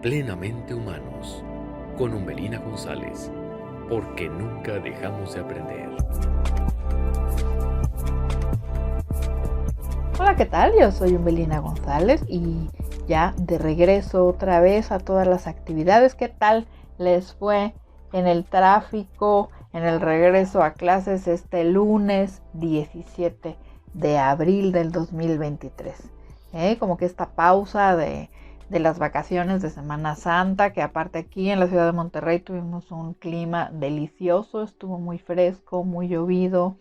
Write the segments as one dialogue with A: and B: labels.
A: Plenamente Humanos, con Umbelina González, porque nunca dejamos de aprender.
B: Hola, ¿qué tal? Yo soy Umbelina González y ya de regreso otra vez a todas las actividades. ¿Qué tal les fue en el tráfico, en el regreso a clases este lunes 17 de abril del 2023? Como que esta pausa de las vacaciones de Semana Santa, que aparte aquí en la ciudad de Monterrey tuvimos un clima delicioso, estuvo muy fresco, muy llovido,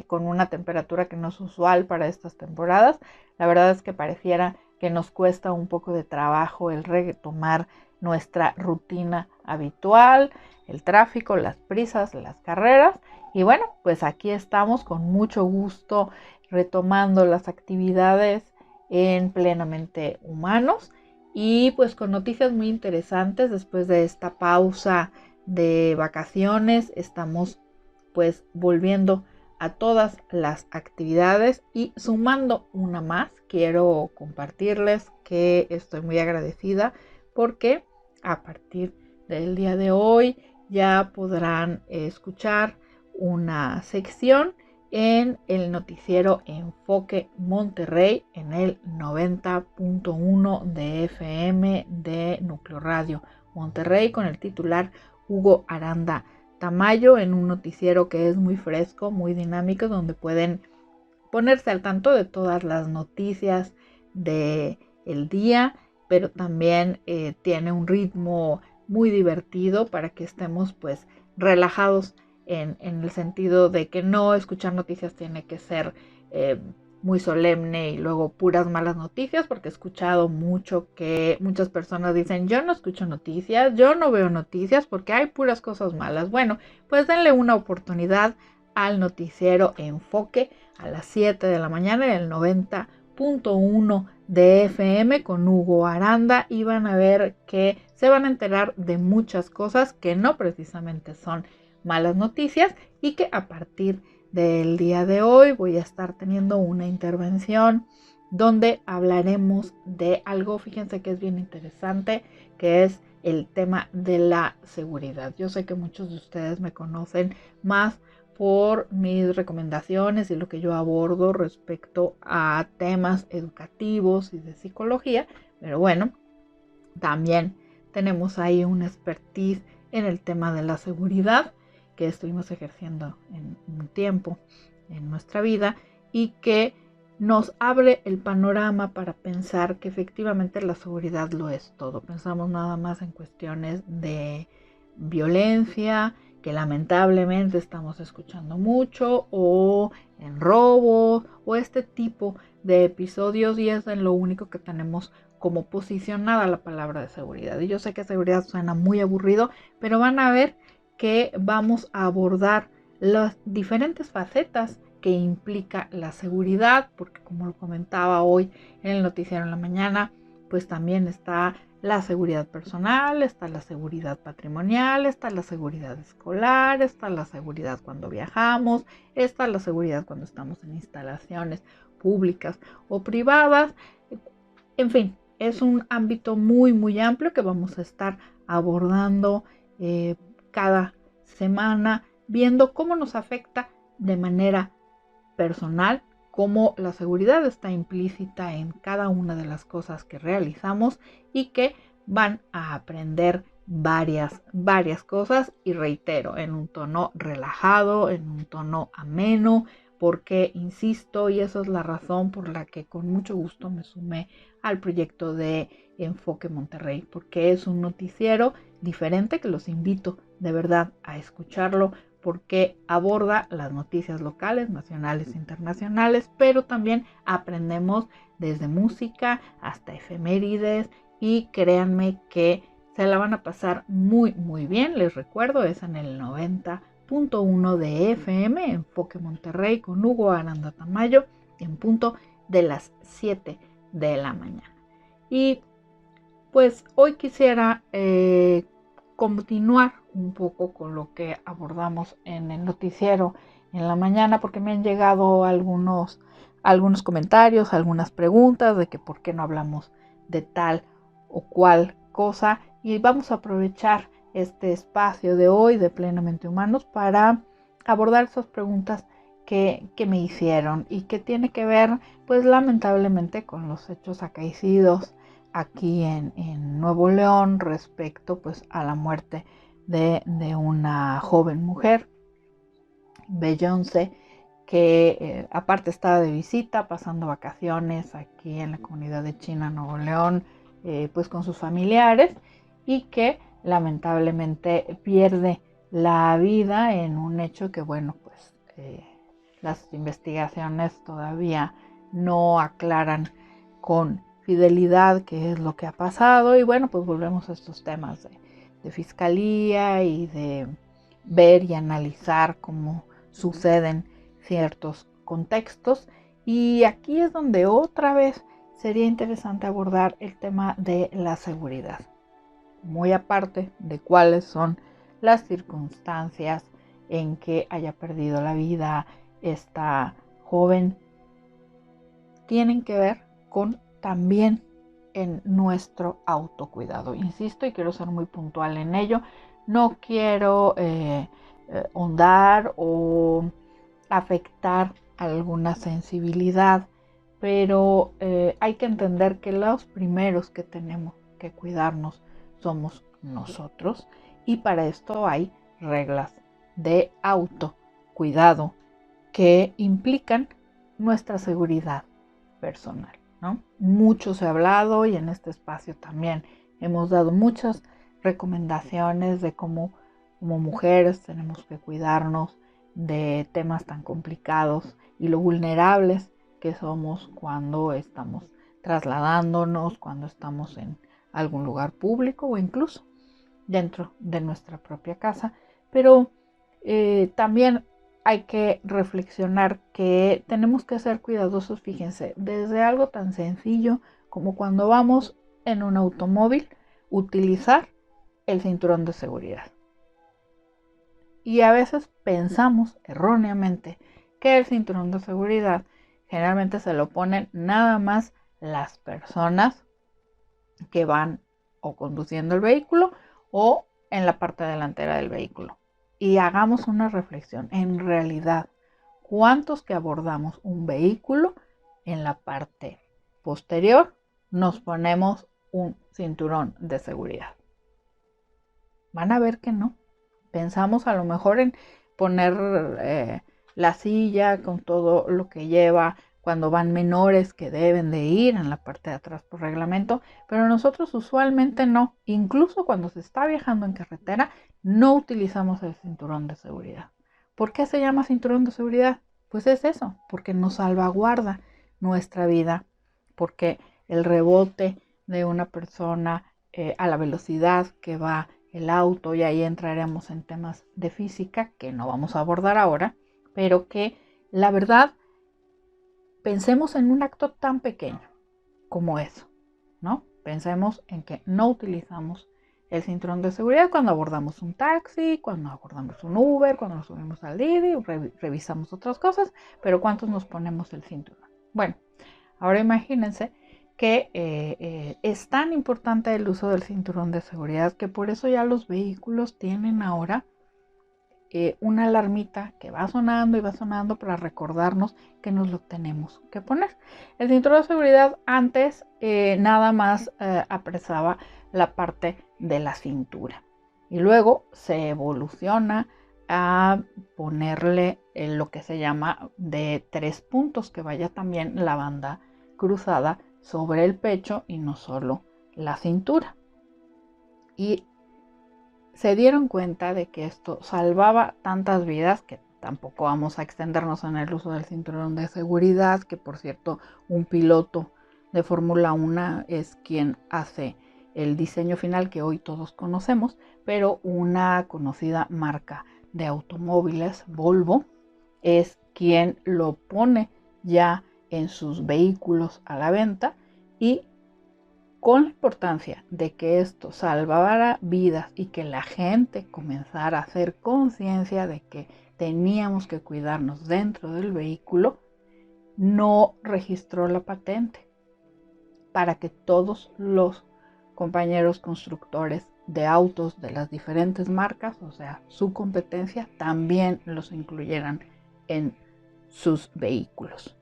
B: con una temperatura que no es usual para estas temporadas. La verdad es que pareciera que nos cuesta un poco de trabajo el retomar nuestra rutina habitual, el tráfico, las prisas, las carreras. Y bueno, pues aquí estamos con mucho gusto retomando las actividades en Plenamente Humanos y pues con noticias muy interesantes. Después de esta pausa de vacaciones estamos pues volviendo a todas las actividades y sumando una más. Quiero compartirles que estoy muy agradecida porque a partir del día de hoy ya podrán escuchar una sección en el noticiero Enfoque Monterrey en el 90.1 de FM de Núcleo Radio Monterrey, con el titular Hugo Aranda Tamayo, en un noticiero que es muy fresco, muy dinámico, donde pueden ponerse al tanto de todas las noticias del día, pero también tiene un ritmo muy divertido para que estemos pues relajados en el sentido de que no escuchar noticias tiene que ser muy solemne y luego puras malas noticias, porque he escuchado mucho que muchas personas dicen: yo no escucho noticias, yo no veo noticias porque hay puras cosas malas. Bueno, pues denle una oportunidad al noticiero Enfoque a las 7 de la mañana en el 90.1 de FM con Hugo Aranda, y van a ver que se van a enterar de muchas cosas que no precisamente son malas noticias, y que a partir del día de hoy voy a estar teniendo una intervención donde hablaremos de algo, fíjense que es bien interesante, que es el tema de la seguridad. Yo sé que muchos de ustedes me conocen más por mis recomendaciones y lo que yo abordo respecto a temas educativos y de psicología, pero bueno, también tenemos ahí una expertise en el tema de la seguridad que estuvimos ejerciendo en un tiempo en nuestra vida y que nos abre el panorama para pensar que efectivamente la seguridad lo es todo. Pensamos nada más en cuestiones de violencia, que lamentablemente estamos escuchando mucho, o en robos, o este tipo de episodios, y es en lo único que tenemos como posicionada la palabra de seguridad. Y yo sé que seguridad suena muy aburrido, pero van a ver que vamos a abordar las diferentes facetas que implica la seguridad, porque como lo comentaba hoy en el noticiero en la mañana, pues también está la seguridad personal, está la seguridad patrimonial, está la seguridad escolar, está la seguridad cuando viajamos, está la seguridad cuando estamos en instalaciones públicas o privadas. En fin, es un ámbito muy, muy amplio que vamos a estar abordando cada semana, viendo cómo nos afecta de manera personal, cómo la seguridad está implícita en cada una de las cosas que realizamos, y que van a aprender varias cosas, y reitero, en un tono relajado, en un tono ameno, porque insisto, y esa es la razón por la que con mucho gusto me sumé al proyecto de Enfoque Monterrey, porque es un noticiero diferente que los invito de verdad a escucharlo, porque aborda las noticias locales, nacionales e internacionales, pero también aprendemos desde música hasta efemérides, y créanme que se la van a pasar muy, muy bien. Les recuerdo, es en el 90.1 de FM, Enfoque Monterrey, con Hugo Aranda Tamayo, en punto de las 7 de la mañana. Y pues hoy quisiera continuar un poco con lo que abordamos en el noticiero en la mañana, porque me han llegado algunos comentarios, algunas preguntas de que por qué no hablamos de tal o cual cosa y vamos a aprovechar este espacio de hoy de Plenamente Humanos para abordar esas preguntas que me hicieron y que tiene que ver, pues lamentablemente, con los hechos acaecidos aquí en Nuevo León respecto pues a la muerte de una joven mujer, Beyoncé, que aparte estaba de visita, pasando vacaciones aquí en la comunidad de China, Nuevo León, pues con sus familiares, y que lamentablemente pierde la vida en un hecho que, bueno, pues las investigaciones todavía no aclaran con fidelidad qué es lo que ha pasado. Y bueno, pues volvemos a estos temas de fiscalía y de ver y analizar cómo suceden ciertos contextos. Y aquí es donde otra vez sería interesante abordar el tema de la seguridad, muy aparte de cuáles son las circunstancias en que haya perdido la vida esta joven, tienen que ver con también en nuestro autocuidado. Insisto, y quiero ser muy puntual en ello, no quiero ahondar o afectar alguna sensibilidad, pero hay que entender que los primeros que tenemos que cuidarnos somos nosotros, y para esto hay reglas de autocuidado que implican nuestra seguridad personal, ¿no? Mucho se ha hablado y en este espacio también hemos dado muchas recomendaciones de cómo como mujeres tenemos que cuidarnos de temas tan complicados y lo vulnerables que somos cuando estamos trasladándonos, cuando estamos en algún lugar público o incluso dentro de nuestra propia casa. Pero también hay que reflexionar que tenemos que ser cuidadosos, fíjense, desde algo tan sencillo como cuando vamos en un automóvil, utilizar el cinturón de seguridad. Y a veces pensamos erróneamente que el cinturón de seguridad generalmente se lo ponen nada más las personas que van o conduciendo el vehículo o en la parte delantera del vehículo. Y hagamos una reflexión. En realidad, ¿cuántos que abordamos un vehículo en la parte posterior nos ponemos un cinturón de seguridad? Van a ver que no. Pensamos a lo mejor en poner la silla con todo lo que lleva cuando van menores que deben de ir en la parte de atrás por reglamento, pero nosotros usualmente no. Incluso cuando se está viajando en carretera, no utilizamos el cinturón de seguridad. ¿Por qué se llama cinturón de seguridad? Pues es eso, porque nos salvaguarda nuestra vida, porque el rebote de una persona a la velocidad que va el auto, y ahí entraremos en temas de física que no vamos a abordar ahora, pero que la verdad, pensemos en un acto tan pequeño como eso, ¿no? Pensemos en que no utilizamos el cinturón de seguridad cuando abordamos un taxi, cuando abordamos un Uber, cuando nos subimos al Didi, revisamos otras cosas, pero ¿cuántos nos ponemos el cinturón? Bueno, ahora imagínense que es tan importante el uso del cinturón de seguridad que por eso ya los vehículos tienen ahora una alarmita que va sonando y va sonando para recordarnos que nos lo tenemos que poner. El cinturón de seguridad antes nada más apresaba la parte de la cintura y luego se evoluciona a ponerle lo que se llama de 3 puntos, que vaya también la banda cruzada sobre el pecho y no solo la cintura. Y se dieron cuenta de que esto salvaba tantas vidas, que tampoco vamos a extendernos en el uso del cinturón de seguridad, que por cierto un piloto de Fórmula 1 es quien hace el diseño final que hoy todos conocemos, pero una conocida marca de automóviles, Volvo, es quien lo pone ya en sus vehículos a la venta, y con la importancia de que esto salvara vidas y que la gente comenzara a hacer conciencia de que teníamos que cuidarnos dentro del vehículo, no registró la patente para que todos los compañeros constructores de autos de las diferentes marcas, o sea, su competencia, también los incluyeran en sus vehículos.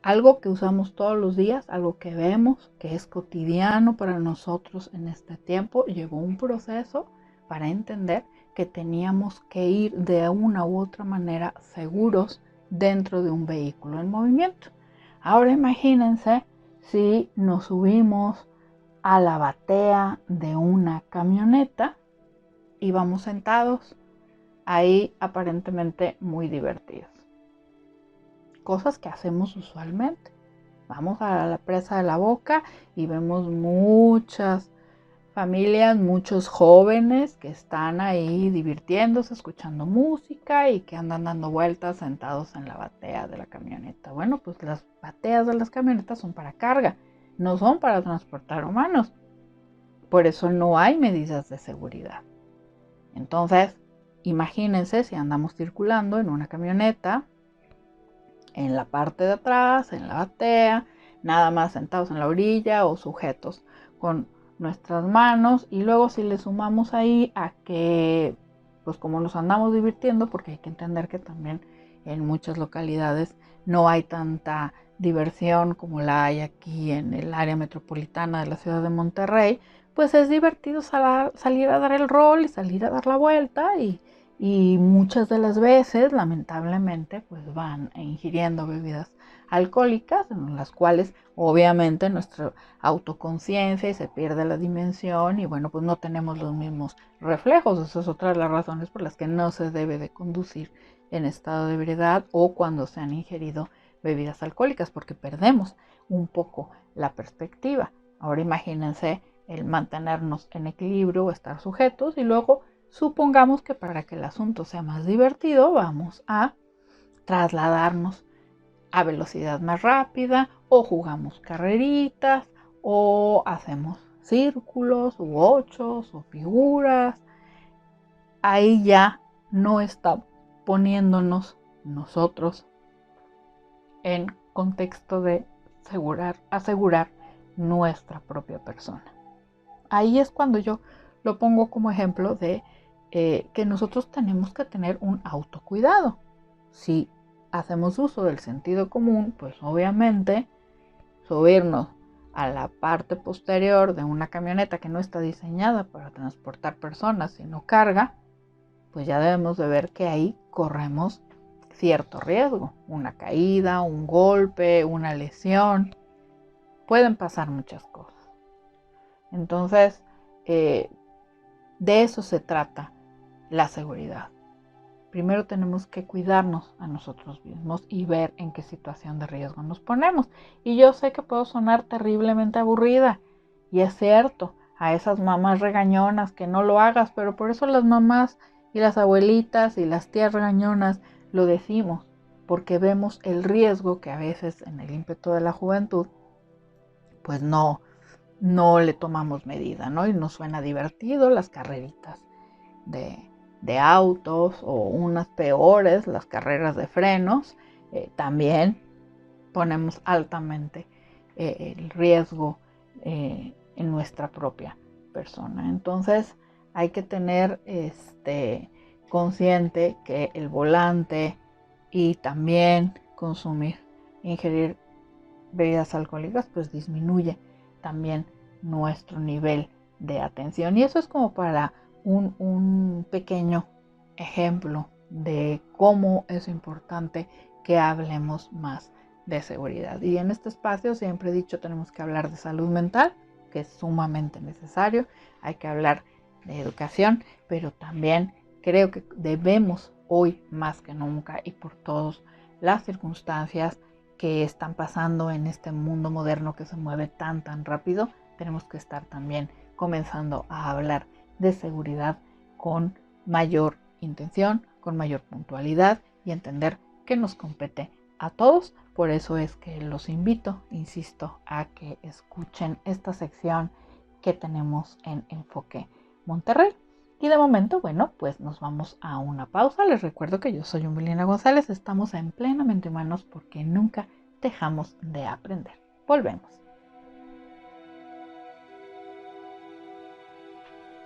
B: Algo que usamos todos los días, algo que vemos, que es cotidiano para nosotros en este tiempo, llevó un proceso para entender que teníamos que ir de una u otra manera seguros dentro de un vehículo en movimiento. Ahora imagínense si nos subimos a la batea de una camioneta y vamos sentados ahí aparentemente muy divertidos. Cosas que hacemos usualmente. Vamos a la presa de la Boca y vemos muchas familias, muchos jóvenes que están ahí divirtiéndose, escuchando música y que andan dando vueltas sentados en la batea de la camioneta. Bueno, pues las bateas de las camionetas son para carga, no son para transportar humanos. Por eso no hay medidas de seguridad. Entonces, imagínense si andamos circulando en una camioneta, en la parte de atrás, en la batea, nada más sentados en la orilla o sujetos con nuestras manos, y luego si le sumamos ahí a que, pues como nos andamos divirtiendo, porque hay que entender que también en muchas localidades no hay tanta diversión como la hay aquí en el área metropolitana de la ciudad de Monterrey, pues es divertido salir a dar el rol y salir a dar la vuelta y muchas de las veces, lamentablemente, pues van ingiriendo bebidas alcohólicas en las cuales obviamente nuestra autoconciencia y se pierde la dimensión y bueno, pues no tenemos los mismos reflejos. Esa es otra de las razones por las que no se debe de conducir en estado de ebriedad o cuando se han ingerido bebidas alcohólicas, porque perdemos un poco la perspectiva. Ahora imagínense el mantenernos en equilibrio o estar sujetos y luego supongamos que para que el asunto sea más divertido vamos a trasladarnos a velocidad más rápida o jugamos carreritas o hacemos círculos u ochos o figuras. Ahí ya no está poniéndonos nosotros en contexto de asegurar nuestra propia persona. Ahí es cuando yo lo pongo como ejemplo de que nosotros tenemos que tener un autocuidado. Si hacemos uso del sentido común, pues obviamente subirnos a la parte posterior de una camioneta que no está diseñada para transportar personas, sino carga, pues ya debemos de ver que ahí corremos cierto riesgo, una caída, un golpe, una lesión, pueden pasar muchas cosas. Entonces, de eso se trata la seguridad. Primero tenemos que cuidarnos a nosotros mismos y ver en qué situación de riesgo nos ponemos. Y yo sé que puedo sonar terriblemente aburrida, y es cierto, a esas mamás regañonas que no lo hagas, pero por eso las mamás y las abuelitas y las tías regañonas lo decimos, porque vemos el riesgo que a veces en el ímpetu de la juventud, pues no le tomamos medida, ¿no? Y nos suena divertido las carreritas de autos o unas peores, las carreras de frenos. También ponemos altamente el riesgo en nuestra propia persona. Entonces hay que tener consciente que el volante y también ingerir bebidas alcohólicas, pues disminuye también nuestro nivel de atención. Y eso es como para un pequeño ejemplo de cómo es importante que hablemos más de seguridad. Y en este espacio siempre he dicho, tenemos que hablar de salud mental, que es sumamente necesario. Hay que hablar de educación, pero también creo que debemos hoy más que nunca y por todas las circunstancias que están pasando en este mundo moderno que se mueve tan rápido, tenemos que estar también comenzando a hablar de seguridad con mayor intención, con mayor puntualidad y entender que nos compete a todos. Por eso es que los invito, insisto, a que escuchen esta sección que tenemos en Enfoque Monterrey. Y de momento, bueno, pues nos vamos a una pausa. Les recuerdo que yo soy Umbelina González. Estamos en Plenamente Humanos porque nunca dejamos de aprender. Volvemos.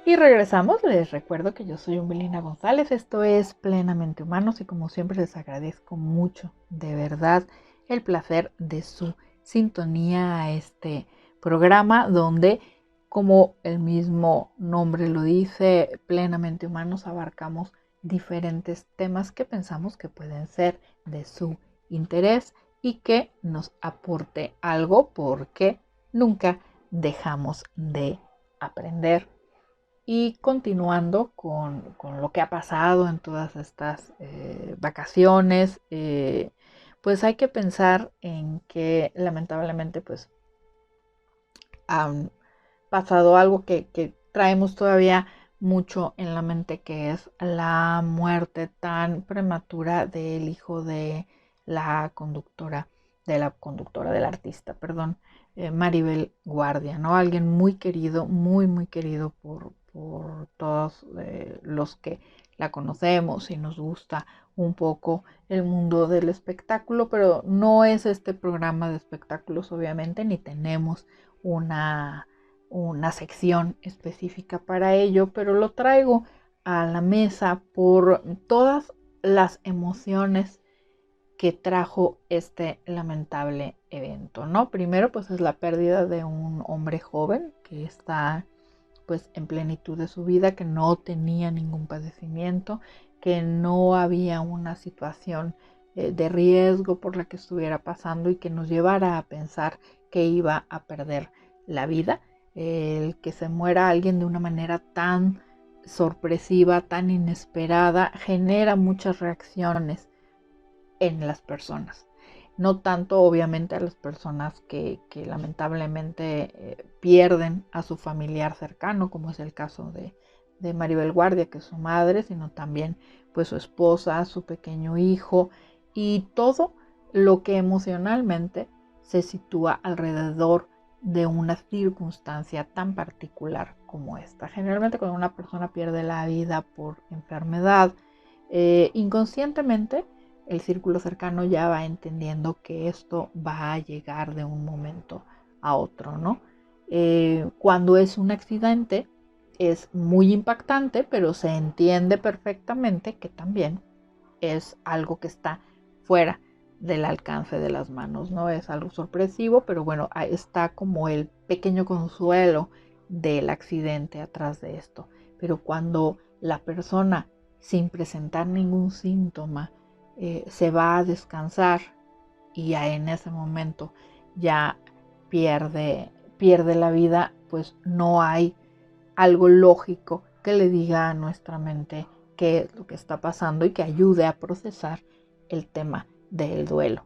B: Y regresamos, les recuerdo que yo soy Umbelina González, esto es Plenamente Humanos y como siempre les agradezco mucho, de verdad, el placer de su sintonía a este programa donde, como el mismo nombre lo dice, Plenamente Humanos abarcamos diferentes temas que pensamos que pueden ser de su interés y que nos aporte algo porque nunca dejamos de aprender. Y continuando con lo que ha pasado en todas estas vacaciones, pues hay que pensar en que lamentablemente pues han pasado algo que traemos todavía mucho en la mente, que es la muerte tan prematura del hijo de la conductora, del artista, perdón, Maribel Guardia, ¿no? Alguien muy querido, muy querido por todos los que la conocemos y nos gusta un poco el mundo del espectáculo, pero no es este programa de espectáculos, obviamente, ni tenemos una sección específica para ello, pero lo traigo a la mesa por todas las emociones que trajo este lamentable evento, ¿no? Primero, pues es la pérdida de un hombre joven que está pues en plenitud de su vida, que no tenía ningún padecimiento, que no había una situación de riesgo por la que estuviera pasando y que nos llevara a pensar que iba a perder la vida. El que se muera alguien de una manera tan sorpresiva, tan inesperada, genera muchas reacciones en las personas. No tanto obviamente a las personas que lamentablemente pierden a su familiar cercano, como es el caso de Maribel Guardia, que es su madre, sino también pues su esposa, su pequeño hijo y todo lo que emocionalmente se sitúa alrededor de una circunstancia tan particular como esta. Generalmente cuando una persona pierde la vida por enfermedad, inconscientemente el círculo cercano ya va entendiendo que esto va a llegar de un momento a otro, ¿no? Cuando es un accidente es muy impactante, pero se entiende perfectamente que también es algo que está fuera del alcance de las manos, ¿no? Es algo sorpresivo, pero bueno, está como el pequeño consuelo del accidente atrás de esto. Pero cuando la persona, sin presentar ningún síntoma, se va a descansar y ya en ese momento ya pierde la vida, pues no hay algo lógico que le diga a nuestra mente qué es lo que está pasando y que ayude a procesar el tema del duelo.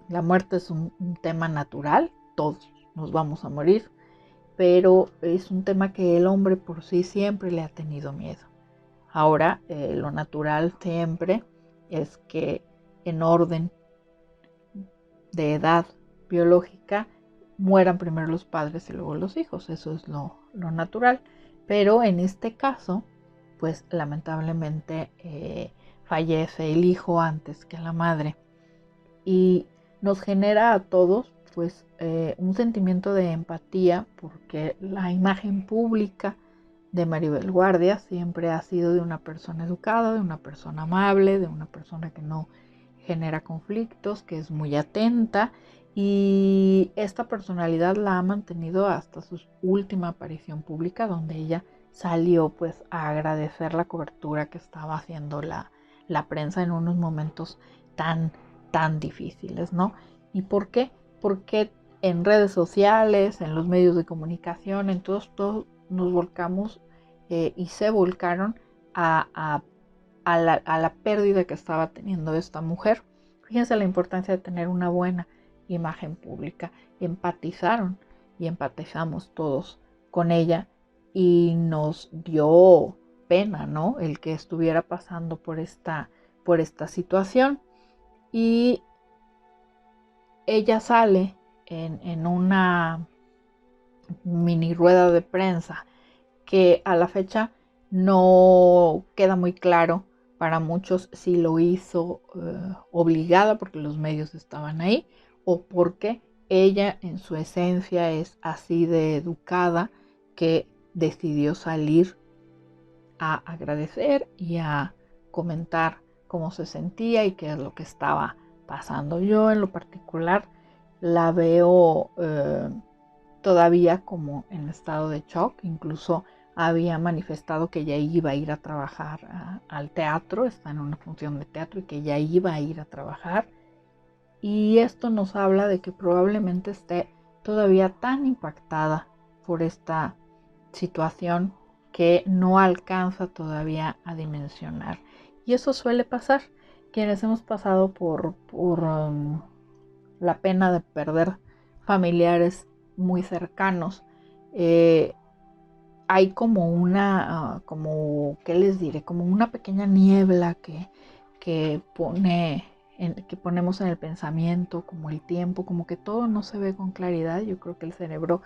B: La muerte es un tema natural, todos nos vamos a morir, pero es un tema que el hombre por sí siempre le ha tenido miedo. Ahora, lo natural siempre es que en orden de edad biológica mueran primero los padres y luego los hijos. Eso es lo natural. Pero en este caso, pues lamentablemente fallece el hijo antes que la madre. Y nos genera a todos pues un sentimiento de empatía porque la imagen pública de Maribel Guardia siempre ha sido de una persona educada, de una persona amable, de una persona que no genera conflictos, que es muy atenta, y esta personalidad la ha mantenido hasta su última aparición pública, donde ella salió pues a agradecer la cobertura que estaba haciendo la prensa en unos momentos tan difíciles, ¿no? ¿Y por qué? Porque en redes sociales, en los medios de comunicación, en todos nos volcamos y se volcaron a la pérdida que estaba teniendo esta mujer. Fíjense la importancia de tener una buena imagen pública. Empatizaron y empatizamos todos con ella y nos dio pena, ¿no? El que estuviera pasando por esta situación. Y ella sale en una mini rueda de prensa que a la fecha no queda muy claro para muchos si lo hizo obligada porque los medios estaban ahí o porque ella en su esencia es así de educada que decidió salir a agradecer y a comentar cómo se sentía y qué es lo que estaba pasando. Yo en lo particular la veo todavía como en estado de shock. Incluso había manifestado que ya iba a ir a trabajar al teatro, está en una función de teatro y que ya iba a ir a trabajar. Y esto nos habla de que probablemente esté todavía tan impactada por esta situación que no alcanza todavía a dimensionar. Y eso suele pasar. Quienes hemos pasado por la pena de perder familiares muy cercanos, hay como una, ¿qué les diré? Como una pequeña niebla que ponemos en el pensamiento, como el tiempo, como que todo no se ve con claridad. Yo creo que el cerebro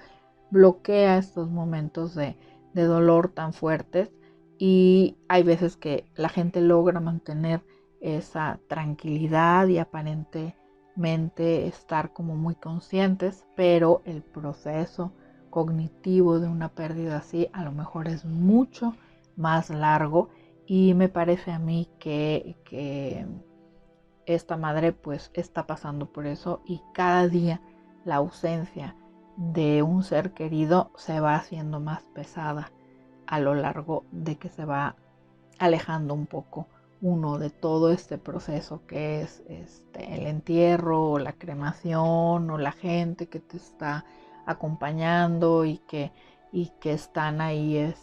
B: bloquea estos momentos de dolor tan fuertes, y hay veces que la gente logra mantener esa tranquilidad y aparentemente estar como muy conscientes, pero el proceso cognitivo de una pérdida así a lo mejor es mucho más largo, y me parece a mí que esta madre pues está pasando por eso, y cada día la ausencia de un ser querido se va haciendo más pesada a lo largo de que se va alejando un poco uno de todo este proceso que es el entierro o la cremación o la gente que te está acompañando y que están ahí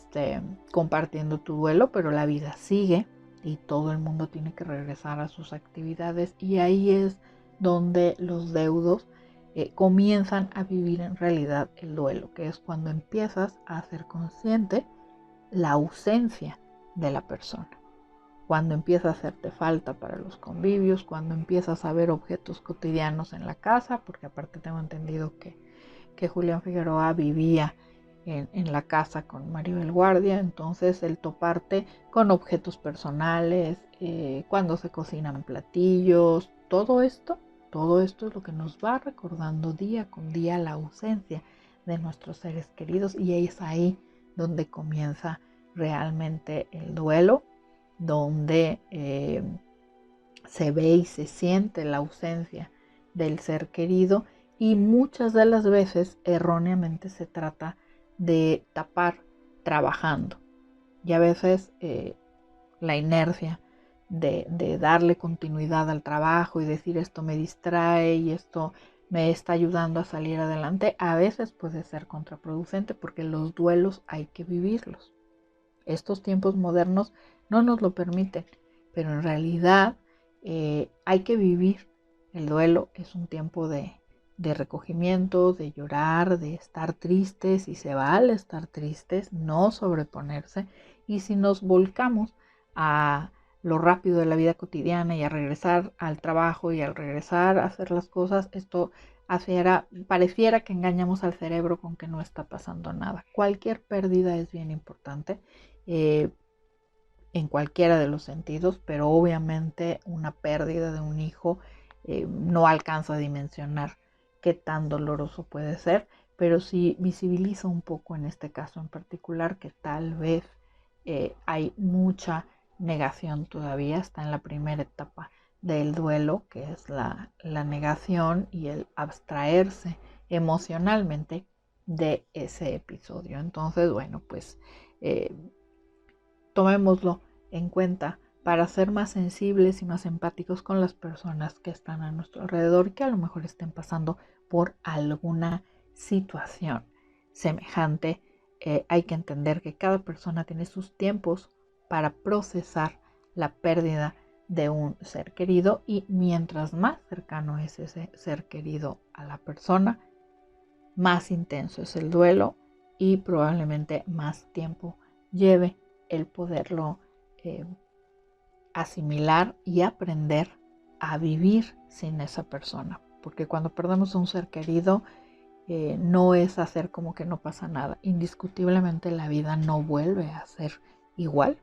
B: compartiendo tu duelo, pero la vida sigue y todo el mundo tiene que regresar a sus actividades, y ahí es donde los deudos comienzan a vivir en realidad el duelo, que es cuando empiezas a hacer consciente la ausencia de la persona, cuando empieza a hacerte falta para los convivios, cuando empiezas a ver objetos cotidianos en la casa, porque aparte tengo entendido que Julián Figueroa vivía en la casa con Maribel Guardia. Entonces el toparte con objetos personales, cuando se cocinan platillos, todo esto es lo que nos va recordando día con día la ausencia de nuestros seres queridos, y es ahí donde comienza realmente el duelo, donde se ve y se siente la ausencia del ser querido, y muchas de las veces erróneamente se trata de tapar trabajando, y a veces la inercia de darle continuidad al trabajo y decir esto me distrae y esto me está ayudando a salir adelante, a veces puede ser contraproducente, porque los duelos hay que vivirlos. Estos tiempos modernos no nos lo permiten, pero en realidad hay que vivir. El duelo es un tiempo de recogimiento, de llorar, de estar tristes, y se vale estar tristes, no sobreponerse. Y si nos volcamos a lo rápido de la vida cotidiana y a regresar al trabajo y al regresar a hacer las cosas, esto pareciera que engañamos al cerebro con que no está pasando nada. Cualquier pérdida es bien importante, en cualquiera de los sentidos, pero obviamente una pérdida de un hijo no alcanza a dimensionar qué tan doloroso puede ser, pero sí visibiliza un poco en este caso en particular que tal vez hay mucha negación todavía. Está en la primera etapa del duelo, que es la negación y el abstraerse emocionalmente de ese episodio. Entonces, bueno, pues tomémoslo en cuenta para ser más sensibles y más empáticos con las personas que están a nuestro alrededor, que a lo mejor estén pasando por alguna situación semejante. Hay que entender que cada persona tiene sus tiempos para procesar la pérdida de un ser querido, y mientras más cercano es ese ser querido a la persona, más intenso es el duelo, y probablemente más tiempo lleve el poderlo asimilar y aprender a vivir sin esa persona. Porque cuando perdemos a un ser querido, no es hacer como que no pasa nada. Indiscutiblemente la vida no vuelve a ser igual,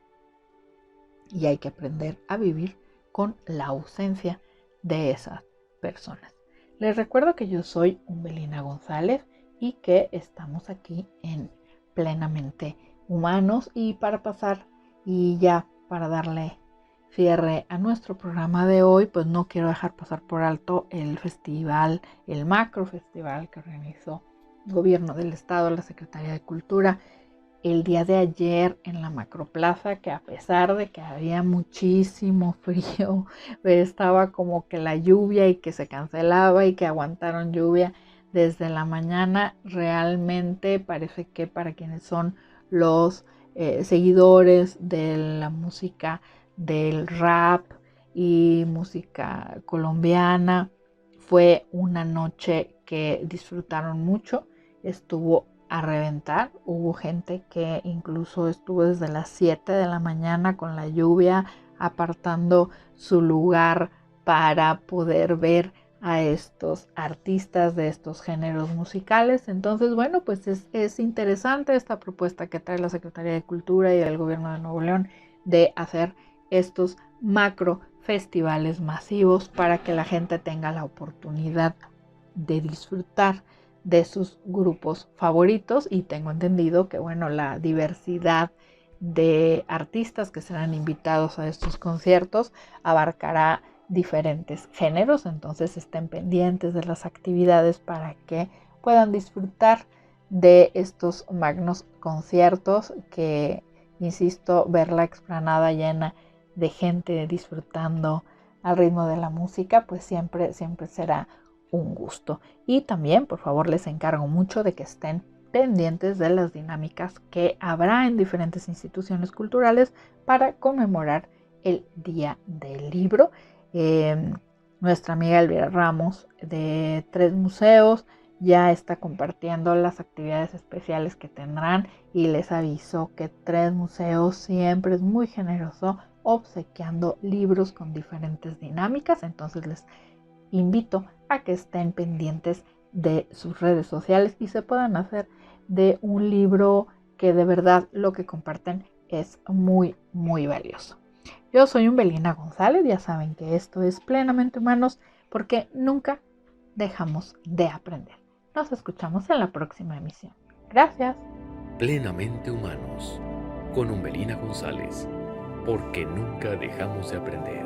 B: y hay que aprender a vivir con la ausencia de esas personas. Les recuerdo que yo soy Umbelina González y que estamos aquí en plenamente humanos. Y para pasar y ya para darle cierre a nuestro programa de hoy, pues no quiero dejar pasar por alto el festival, el macro festival que organizó el gobierno del estado, la Secretaría de Cultura, el día de ayer en la Macroplaza, que a pesar de que había muchísimo frío, estaba como que la lluvia y que se cancelaba y que aguantaron lluvia desde la mañana. Realmente parece que para quienes son los seguidores de la música del rap y música colombiana, fue una noche que disfrutaron mucho. Estuvo a reventar, hubo gente que incluso estuvo desde las 7 de la mañana con la lluvia apartando su lugar para poder ver a estos artistas de estos géneros musicales. Entonces, bueno, pues es interesante esta propuesta que trae la Secretaría de Cultura y el Gobierno de Nuevo León de hacer estos macro festivales masivos para que la gente tenga la oportunidad de disfrutar de sus grupos favoritos. Y tengo entendido que, bueno, la diversidad de artistas que serán invitados a estos conciertos abarcará diferentes géneros, entonces estén pendientes de las actividades para que puedan disfrutar de estos magnos conciertos que, insisto, ver la explanada llena de gente disfrutando al ritmo de la música, pues siempre será un gusto. Y también, por favor, les encargo mucho de que estén pendientes de las dinámicas que habrá en diferentes instituciones culturales para conmemorar el Día del Libro. Nuestra amiga Elvira Ramos de 3 Museos ya está compartiendo las actividades especiales que tendrán, y les aviso que 3 Museos siempre es muy generoso obsequiando libros con diferentes dinámicas. Entonces les invito a que estén pendientes de sus redes sociales y se puedan hacer de un libro que de verdad lo que comparten es muy, muy valioso. Yo soy Umbelina González, ya saben que esto es Plenamente Humanos, porque nunca dejamos de aprender. Nos escuchamos en la próxima emisión. Gracias.
A: Plenamente Humanos, con Umbelina González, porque nunca dejamos de aprender.